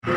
ಕಲಾ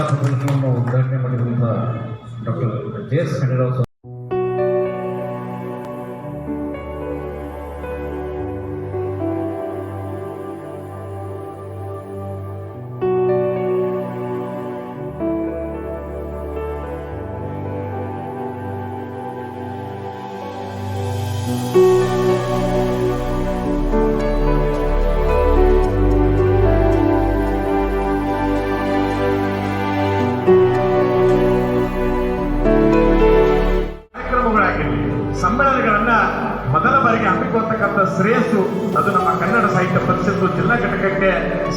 ಪ್ರದರ್ಶನವನ್ನು ಉದ್ಘಾಟನೆ ಮಾಡಿರುವ ಡಾಕ್ಟರ್ ಜೆ.ಎಸ್. ಖಂಡೇರಾವ್ ಸರ್ ಸಮ್ಮೇಳನಗಳನ್ನ ಮೊದಲ ಬಾರಿಗೆ ಹಮ್ಮಿಕೊಳ್ಳತಕ್ಕಂಥ ಶ್ರೇಯಸ್ಸು ಅದು ನಮ್ಮ ಕನ್ನಡ ಸಾಹಿತ್ಯ ಪರಿಷತ್ತು ಜಿಲ್ಲಾ ಘಟಕಕ್ಕೆ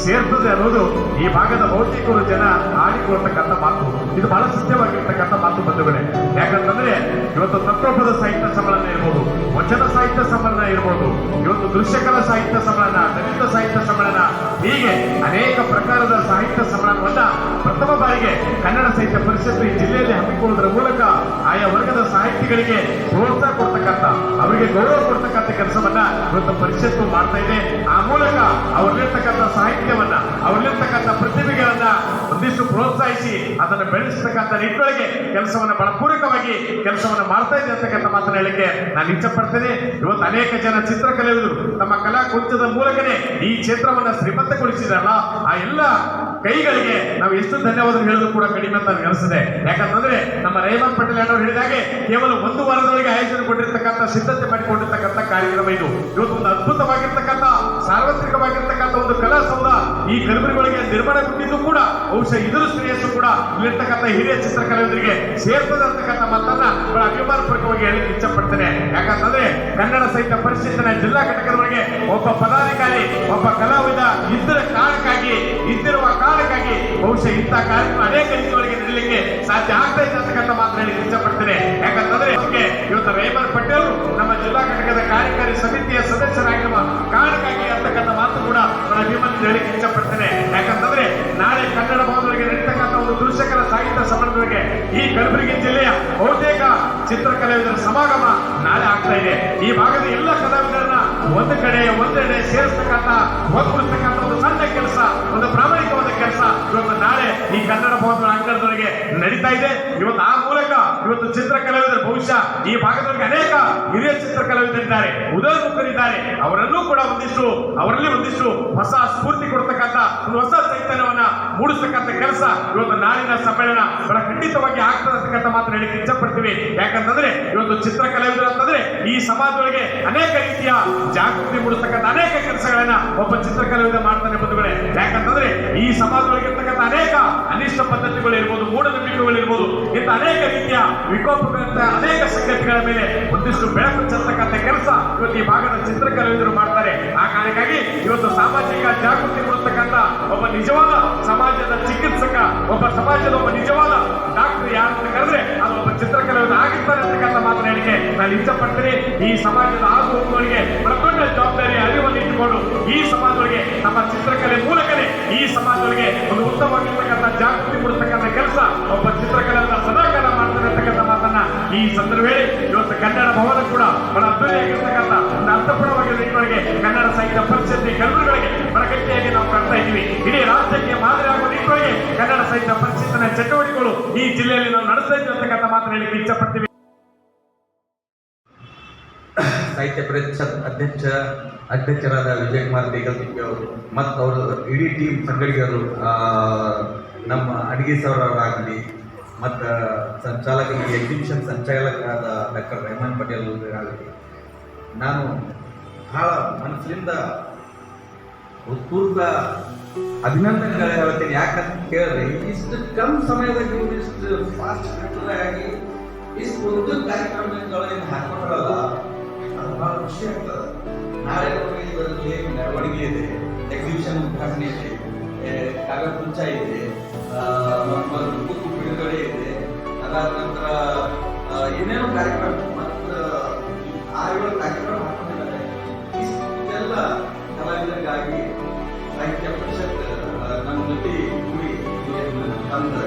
ಸೇರ್ತದೆ ಅನ್ನೋದು ಈ ಭಾಗದ ಬಹುತೇಕರು ಜನ ಆಡಿಕೊಳ್ಳತಕ್ಕಂಥ ಮಾತು. ಇದು ಬಹಳ ಸತ್ಯವಾಗಿರ್ತಕ್ಕಂಥ ಮಾತು ಬಂಧುಗಳೇ. ಯಾಕಂತಂದ್ರೆ ಇವತ್ತು ತತ್ವಪದ ಸಾಹಿತ್ಯ ಸಮ್ಮೇಳನ ಇರ್ಬೋದು, ವಚನ ಸಾಹಿತ್ಯ ಸಮ್ಮೇಳನ ಇರ್ಬೋದು, ಇವತ್ತು ದೃಶ್ಯಕಲಾ ಸಾಹಿತ್ಯ ಸಮ್ಮೇಳನ, ದಲಿತ ಸಾಹಿತ್ಯ ಸಮ್ಮೇಳನ, ಹೀಗೆ ಅನೇಕ ಪ್ರಕಾರದ ಸಾಹಿತ್ಯ ಸಮ್ಮೇಳನವನ್ನ ಪ್ರಥಮ ಬಾರಿಗೆ ಕನ್ನಡ ಸಾಹಿತ್ಯ ಪರಿಷತ್ತು ಈ ಜಿಲ್ಲೆಯಲ್ಲಿ ಹಮ್ಮಿಕೊಳ್ಳುವುದರ ಮೂಲಕ ಆಯಾ ವರ್ಗದ ಸಾಹಿತಿಗಳಿಗೆ ಪ್ರೋತ್ಸಾಹ ಕೊಡ್ತಕ್ಕಂಥ, ಅವರಿಗೆ ಗೌರವ ಕೊಡ್ತಕ್ಕಂಥ ಕೆಲಸವನ್ನ ಇವತ್ತು ಪರಿಷತ್ತು ಮಾಡ್ತಾ ಇದೆ. ಆ ಮೂಲಕ ಅವರಲ್ಲಿರ್ತಕ್ಕಂಥ ಸಾಹಿತ್ಯವನ್ನ, ಅವರಲ್ಲಿರ್ತಕ್ಕಂಥ ಪ್ರತಿಭೆಗಳನ್ನ ಒಂದಿಷ್ಟು ಪ್ರೋತ್ಸಾಹಿಸಿ ಅದನ್ನು ಬೆಳೆಸತಕ್ಕಂಥ ನಿಟ್ಟಿನೊಳಗೆ ಕೆಲಸವನ್ನ ಬಹಳ ಪೂರಕವಾಗಿ ಕೆಲಸವನ್ನ ಮಾಡ್ತಾ ಇದೆ ಅಂತಕ್ಕಂಥ ಮಾತನ್ನ ಹೇಳಿಕೆ ನಾನು ಇಚ್ಛೆ ಪಡ್ತೇನೆ. ಇವತ್ತು ಅನೇಕ ಜನ ಚಿತ್ರಕಲಾವಿದರು ತಮ್ಮ ಕಲಾ ಕುಂಚದ ಮೂಲಕನೇ ಈ ಕ್ಷೇತ್ರವನ್ನ ಶ್ರೀಮಂತಗೊಳಿಸಿದಾರಲ್ಲ, ಆ ಎಲ್ಲ ಕೈಗಳಿಗೆ ನಾವು ಎಷ್ಟು ಧನ್ಯವಾದ ಹೇಳೋದು ಕೂಡ ಕಡಿಮೆ ಅಂತ ಅನಿಸಿದೆ. ಯಾಕಂತಂದ್ರೆ ನಮ್ಮ ರೇವಂತ್ ಪಟೇಲ್ ಅವರು ಹೇಳಿದಾಗೆ ಕೇವಲ ಒಂದು ವಾರದೊಳಗೆ ಆಯೋಜನೆಗೊಂಡಿರ್ತಕ್ಕಂಥ, ಸಿದ್ಧತೆ ಮಾಡಿಕೊಂಡಿರ್ತಕ್ಕಂಥ ಕಾರ್ಯಕ್ರಮ ಇದು. ಇವತ್ತು ಒಂದು ಅದ್ಭುತವಾಗಿರ್ತಕ್ಕಂಥ, ಸಾರ್ವತ್ರಿಕವಾಗಿರ್ತಕ್ಕಂಥ ಒಂದು ಕಲಾ ಸೌಧ ಈ ಕಲಬುರಗಿಯೊಳಗೆ ನಿರ್ಮಾಣಗೊಂಡಿದ್ದು ಕೂಡ ಬಹುಶಃ ಇದರ ಶ್ರೇಯಸ್ಸು ಕೂಡ ಇಲ್ಲಿರ್ತಕ್ಕಂಥ ಹಿರಿಯ ಚಿತ್ರಕಲಾವಿದರಿಗೆ ಸೇರ್ತದೆ ಅಂತಕ್ಕಂಥ ಮಾತನ್ನ ಬಹಳ ಅಭಿಮಾನಪೂರ್ವಕವಾಗಿ ಹೇಳಲಿಕ್ಕೆ ಇಚ್ಛೆ ಪಡ್ತೇನೆ. ಯಾಕಂತಂದ್ರೆ ಕನ್ನಡ ಸಾಹಿತ್ಯ ಪರಿಷತ್ತಿನ ಜಿಲ್ಲಾ ಘಟಕದವರೆಗೆ ಒಬ್ಬ ಪದಾಧಿಕಾರಿ, ಒಬ್ಬ ಕಲಾವಿದ ಇದ್ದಿರುವ ಕಾರಣಕ್ಕಾಗಿ ಬಹುಶಃ ಇಂಥ ಕಾರ್ಯಕ್ರಮ ಅನೇಕ ರೀತಿಯೊಳಗೆ ನಡೀಲಿಕ್ಕೆ ಸಾಧ್ಯ ಆಗ್ತಾ ಇದೆ ಅಂತಕ್ಕಂಥ ಮಾತ್ರ ಹೇಳಿ ಇಚ್ಛೆ ಪಡ್ತೇನೆ. ಯಾಕಂತಂದ್ರೆ ಇವತ್ತು ರೇವಂತ್ ಪಟೇಲ್ ನಮ್ಮ ಜಿಲ್ಲಾ ಘಟಕದ ಕಾರ್ಯಕಾರಿ ಸಮಿತಿಯ ಸದಸ್ಯರಾಗಿರುವ ಕಾರಣಕ್ಕಾಗಿ ಅಂತಕ್ಕಂಥ ಮಾತು ಕೂಡ ನನ್ನ ಅಭಿಮಾನ ಹೇಳಿಕ್ಕೆ ಇಚ್ಛೆ ಪಡ್ತೇನೆ. ಯಾಕಂತಂದ್ರೆ ನಾಳೆ ಕನ್ನಡ ಭವನದೊಳಗೆ ನಡೀತಕ್ಕಂಥ ಒಂದು ದೃಶ್ಯಕಲಾ ಸಾಹಿತ್ಯ ಸಮ್ಮೇಳನದೊಳಗೆ ಈ ಕಲಬುರಗಿ ಜಿಲ್ಲೆಯ ಬಹುತೇಕ ಚಿತ್ರಕಲಾವಿದರ ಸಮಾಗಮ ನಾಳೆ ಆಗ್ತಾ ಇದೆ. ಈ ಭಾಗದ ಎಲ್ಲ ಕಲಾವಿದರನ್ನ ಒಂದೆಡೆ ಸೇರಿಸ್ತಕ್ಕಂಥ, ಒಗ್ಗೂಡಿಸ್ತಕ್ಕಂಥ ಒಂದು ಸಣ್ಣ ಕೆಲಸ, ಒಂದು ಪ್ರಾಮಾಣಿಕವಾದ ಕೆಲಸ ಇವತ್ತು ನಾಳೆ ಈ ಕನ್ನಡ ಭವನದ ಅಂಗಣದೊಳಗೆ ನಡೀತಾ ಇದೆ. ಇವತ್ತು ಆ ಮೂಲಕ ಇವತ್ತು ಚಿತ್ರಕಲಾವಿದರು ಬಹುಶಃ ಈ ಭಾಗದೊಳಗೆ ಅನೇಕ ಹಿರಿಯ ಚಿತ್ರಕಲಾವಿದರಿದ್ದಾರೆ, ಉದಯೋನ್ಮುಖರಿದ್ದಾರೆ. ಅವರಲ್ಲೂ ಕೂಡ ಅವರಲ್ಲಿ ಒಂದಿಷ್ಟು ಹೊಸ ಸ್ಫೂರ್ತಿ ಕೊಡ್ತಕ್ಕಂಥ, ಒಂದು ಹೊಸ ಚೈತನ್ಯವನ್ನ ಮೂಡಿಸ್ತಕ್ಕಂಥ ಕೆಲಸ ಇವತ್ತು ನಾಳಿನ ಸಮ್ಮೇಳನ ಬಹಳ ಖಂಡಿತವಾಗಿ ಆಗ್ತದೆ ಅಂತಕ್ಕಂಥ ಮಾತ್ರ ಹೇಳಿಕ್ಕೆ ಇಚ್ಛೆ ಪಡ್ತೀವಿ. ಯಾಕಂತಂದ್ರೆ ಇವತ್ತು ಚಿತ್ರಕಲಾವಿದರು ಅಂತಂದ್ರೆ ಈ ಸಮಾಜದೊಳಗೆ ಅನೇಕ ರೀತಿಯ ಜಾಗೃತಿ ಮೂಡಿಸ್ತಕ್ಕಂಥ ಅನೇಕ ಕೆಲಸಗಳನ್ನ ಒಬ್ಬ ಚಿತ್ರಕಲಾವಿದ ಮಾಡ್ತಾನೆ ಬಂಧುಗಳೇ. ಯಾಕಂತಂದ್ರೆ ಈ ಸಮಾಜದೊಳಗೆ ಇರ್ತಕ್ಕಂಥ ಅನೇಕ ಅನಿಷ್ಟ ಪದ್ಧತಿಗಳು ಇರ್ಬೋದು, ಮೂಢನಂಬಿಕೆಗಳು ಇರ್ಬೋದು, ಇಂಥ ಅನೇಕ ರೀತಿಯ ವಿಕೋಪಗಳಂತ ಅನೇಕ ಸಂಗತಿಗಳ ಮೇಲೆ ಒಂದಿಷ್ಟು ಬೆಳಕು ಚೆಲ್ಲತಕ್ಕಂಥ ಕೆಲಸ ಇವತ್ತು ಈ ಭಾಗದ ಚಿತ್ರಕಲಾವಿದರು ಮಾಡ್ತಾರೆ. ಆ ಕಾರಣಕ್ಕಾಗಿ ಇವತ್ತು ಸಾಮಾಜಿಕ ಜಾಗೃತಿ ಮೂಡಿಸ್ತಕ್ಕಂಥ ಒಬ್ಬ ನಿಜವಾದ ಸಮಾಜದ ಚಿಕಿತ್ಸಕ, ಒಬ್ಬ ಸಮಾಜದ ಒಬ್ಬ ನಿಜವಾದ ಡಾಕ್ಟರ್ ಯಾರು ಅಂತ ಕರೆದ್ರೆ ಅದು ಒಬ್ಬ ಚಿತ್ರಕಲಾವಿದ ಆಗಿರ್ತಾರೆ ಅಂತಕ್ಕಂಥ ಮಾತನ್ನ ಹೇಳಿಕೆ ನಾನು ಇಚ್ಛೆ ಪಡ್ತೀನಿ. ಈ ಸಮಾಜದ ಆಗು ಹೋಗುವವರಿಗೆ ಪ್ರತಿಯೊಂದು ಜವಾಬ್ದಾರಿ ಅರಿವನ್ನು ಇಟ್ಟುಕೊಂಡು ಇಟ್ಕೊಂಡು ಈ ಸಮಾಜದೊಳಗೆ ನಮ್ಮ ಚಿತ್ರಕಲೆ ಮೂಲಕನೇ ಈ ಸಮಾಜದೊಳಗೆ ಒಂದು ಉತ್ತಮವಾಗಿರ್ತಕ್ಕಂಥ ಜಾಗೃತಿ ಮೂಡಿಸ್ತಕ್ಕಂಥ ಕೆಲಸ ಒಬ್ಬ ಚಿತ್ರಕಲೆಯನ್ನ ಸದಾಕಾಲ ಮಾಡ್ತಾರೆ ಅಂತಕ್ಕಂಥ ಮಾತನ್ನ ಈ ಸಂದರ್ಭದಲ್ಲಿ ಇವತ್ತು ಕನ್ನಡ ಭವನ ಕೂಡ ಬಹಳ ಅದ್ದೂರಿಯಾಗಿರ್ತಕ್ಕಂಥ ಒಂದು ಅರ್ಥಪೂರ್ಣವಾಗಿರುವ ನಿಟ್ಟಿನೊಳಗೆ ಕನ್ನಡ ಸಾಹಿತ್ಯ ಪರಿಷತ್ ಕಲ್ಲೂರುಗಳಿಗೆ ಬಹಳ ಗಟ್ಟಿಯಾಗಿ ನಾವು ಕಾಣ್ತಾ ಇದ್ದೀವಿ. ಇಡೀ ರಾಜ್ಯಕ್ಕೆ ಮಾದರಿ ಆಗುವ ನಿಟ್ಟಿನೊಳಗೆ ಕನ್ನಡ ಸಾಹಿತ್ಯ ಪರಿಷತ್ತಿನ ಚಟುವಟಿಕೆಗಳು ಈ ಜಿಲ್ಲೆಯಲ್ಲಿ ನಾವು ನಡೆಸ್ತಾ ಇದ್ದೀವಿ ಅಂತಕ್ಕಂಥ ಮಾತನ್ನ ಹೇಳಿಕ್ಕೆ ಇಚ್ಛಪಡ್ತೀವಿ. ಸಾಹಿತ್ಯ ಪರಿಷತ್ ಅಧ್ಯಕ್ಷರಾದ ವಿಜಯಕುಮಾರ್ ದೇಗಲ್ತಿಪ್ಪಿ ಅವರು ಮತ್ತು ಅವರು ಇಡೀ ಟೀಮ್ ಸಂಗಡಿಗರು, ನಮ್ಮ ಅಡಿಗೆ ಸವರಾಗಲಿ ಮತ್ತು ಸಂಚಾಲಕರಿಗೆ ಎಕ್ಸಿಬಿಷನ್ ಸಂಚಾಲಕರಾದ ಡಾಕ್ಟರ್ ರೆಹಮಾನ್ ಪಟೇಲ್ ಆಗಲಿ ನಾನು ಬಹಳ ಮನಸ್ಸಿನಿಂದ ಪೂರ್ವ ಅಭಿನಂದನೆಗಳು ಹೇಳ್ತೀನಿ. ಯಾಕಂತ ಕೇಳಿದ್ರೆ ಇಷ್ಟು ಕಮ್ಮಿ ಸಮಯದಲ್ಲಿ ಇಷ್ಟು ಫಾಸ್ಟ್ ಆಗಿ ಇಷ್ಟು ಒಂದು ಕಾರ್ಯಕ್ರಮಗಳನ್ನು ಹಾಕೊಂಡ್ರಲ್ಲ, ಅದು ಬಹಳ ಖುಷಿ ಆಗ್ತದೆ. ನಾಳೆ ಇದರಲ್ಲಿ ಮೆರವಣಿಗೆ ಇದೆ, ಎಕ್ಸಿಬಿಷನ್ ಉದ್ಘಾಟನೆ ಇದೆ, ಕಾಗದ ಪುಂಚ ಇದೆ, ಬುಕ್ ಬಿಡುಗಡೆ ಇದೆ, ಅದಾದ ನಂತರ ಏನೇನೋ ಕಾರ್ಯಕ್ರಮ ಮತ್ತು 6-7 ಕಾರ್ಯಕ್ರಮ ಹಾಕೊಂಡಿದ್ದಾರೆ. ಇಷ್ಟೆಲ್ಲ ಕಲಾವಿದರಿಗಾಗಿ ಸಾಹಿತ್ಯ ಪರಿಷತ್ ನನ್ನ ಜೊತೆ ಕೂಡಿ ತಂದು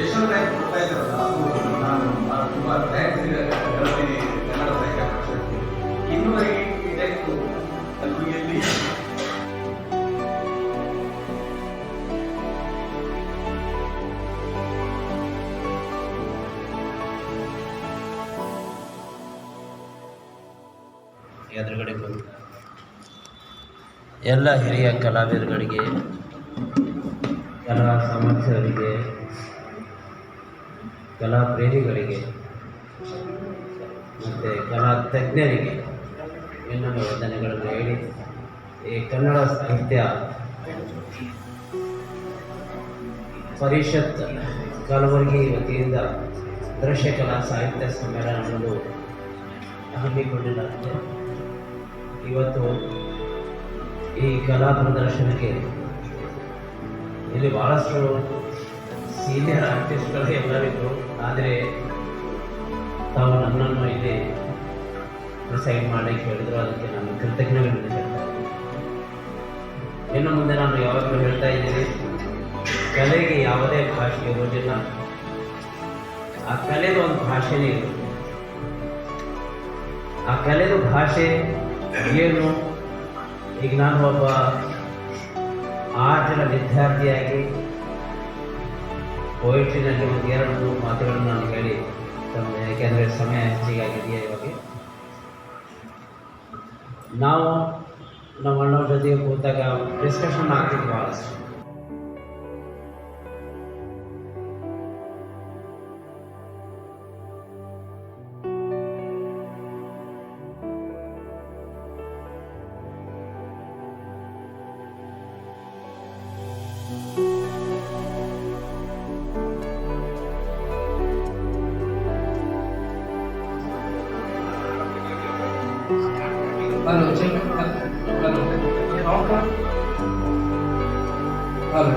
ಯಶೋಧ ಕೊಡ್ತಾ ಇದ್ದಾರಲ್ಲ, ಅದು ನಾನು ತುಂಬಾ ಥ್ಯಾಂಕ್ಸ್ ಹೇಳ್ತೀನಿ ಕನ್ನಡ ಸಾಹಿತ್ಯ ಪರಿಷತ್ಗೆ. ಇನ್ನೂವರೆಗೆ ಇದಕ್ಕೂ ಕಲಬುರಗಿಯಲ್ಲಿ ಎದುರುಗಡೆ ಎಲ್ಲ ಹಿರಿಯ ಕಲಾವಿದರುಗಳಿಗೆ, ಕಲಾ ಸಮರ್ಥರಿಗೆ, ಕಲಾ ಪ್ರೇಮಿಗಳಿಗೆ ಮತ್ತು ಕಲಾ ತಜ್ಞರಿಗೆ ಇನ್ನೊಂದು ವಂದನೆಗಳನ್ನು ಹೇಳಿ, ಈ ಕನ್ನಡ ಸಾಹಿತ್ಯ ಪರಿಷತ್ ಕಲಬುರಗಿ ವತಿಯಿಂದ ದೃಶ್ಯ ಕಲಾ ಸಾಹಿತ್ಯ ಸಮ್ಮೇಳನವನ್ನು ಹಮ್ಮಿಕೊಂಡಿದ್ದಾರೆ. ಇವತ್ತು ಈ ಕಲಾ ಪ್ರದರ್ಶನಕ್ಕೆ ಇಲ್ಲಿ ಭಾಳಷ್ಟು ಸೀನಿಯರ್ ಆರ್ಟಿಸ್ಟ್ಗಳು ಎಲ್ಲರಿದ್ರು, ಆದರೆ ತಾವು ನನ್ನನ್ನು ಇಲ್ಲಿ ಡಿಸೈಡ್ ಮಾಡಲಿಕ್ಕೆ ಹೇಳಿದ್ರು, ಅದಕ್ಕೆ ನಾನು ಕೃತಜ್ಞತೆಗಳನ್ನು ಹೇಳ್ತಾ ಇದ್ದೀನಿ. ಇನ್ನು ಮುಂದೆ ನಾನು ಯಾವಾಗಲೂ ಹೇಳ್ತಾ ಇದ್ದೀನಿ, ಕಲೆಗೆ ಯಾವುದೇ ಭಾಷೆ ಇರೋದಿಲ್ಲ, ಆ ಕಲೆಗೆ ಒಂದು ಭಾಷೆನೇ ಇರುತ್ತೆ. ಆ ಕಲೆದ ಭಾಷೆ ಏನು? ಈಗ ನಾನು ಒಬ್ಬ ಆರ್ಟ್ನ ವಿದ್ಯಾರ್ಥಿಯಾಗಿ ಪೋಯಿಟ್ರಿನಲ್ಲಿ ಒಂದು 2-3 ಮಾತುಗಳನ್ನು ನಾನು ಹೇಳಿ ಯಾಕೆಂದರೆ ಸಮಯ ಹೆಚ್ಚಿಗೆ ಆಗಿದೆಯಾ. ಇವಾಗ ನಾವು ನಮ್ಮ ಅಣ್ಣವ್ರ ಜೊತೆಗೆ ಕೂತಾಗ ಡಿಸ್ಕಷನ್ ಆಗ್ತಿದ್ವಿ ಭಾಳಷ್ಟು. Halo, cek. Halo. Apa? Halo.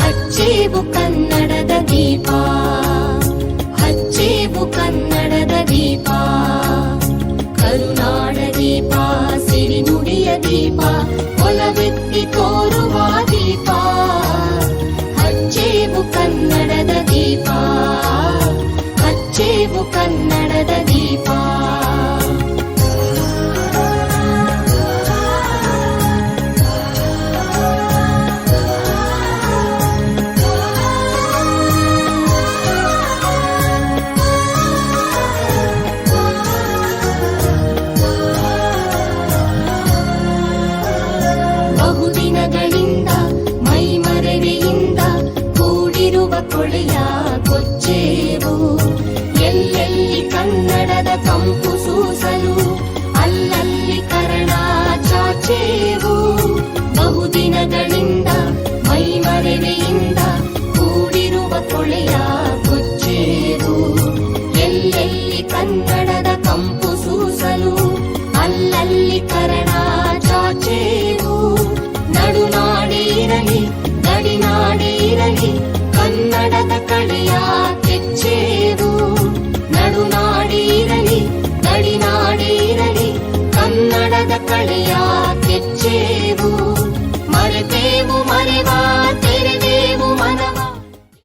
ಹಚ್ಚೇವು ಕನ್ನಡದ ದೀಪ, ಹಚ್ಚೇವು ಕನ್ನಡದ ದೀಪ, ಕರುನಾಡ ದೀಪ, ಸಿರಿನುಡಿಯ ದೀಪ, ಒಲವೆತ್ತಿ ತೋರುವ ದೀಪ. ಹಚ್ಚೇವು ಕನ್ನಡದ ದೀಪ, ಹಚ್ಚೇವು ಕನ್ನಡದ ದೀಪ. ದಿನಗಳಿಂದ ಮೈಮರೆವೆಯಿಂದ ಕೂಡಿರುವ ಕೊಳೆಯ ಕೊಚ್ಚೇವು. ಎಲ್ಲೆಲ್ಲಿ ಕನ್ನಡದ ಕಂಪು ಸೂಸಲು ಅಲ್ಲಲ್ಲಿ ಕರಣ ಚಾಚೇವು. ನಡುನಾಡೇ ಇರಲಿ ಗಡಿನಾಡೇ ಇರಲಿ ಕನ್ನಡದ ಕಳೆಯ ಕೆಚ್ಚೇವು. ನಡುನಾಡೇ ಇರಲಿ ಗಡಿನಾಡೇ ಇರಲಿ ಕನ್ನಡದ ಕಳೆಯ ಕೆಚ್ಚೇವು. ಮರೆತೇವು ಮರೆವ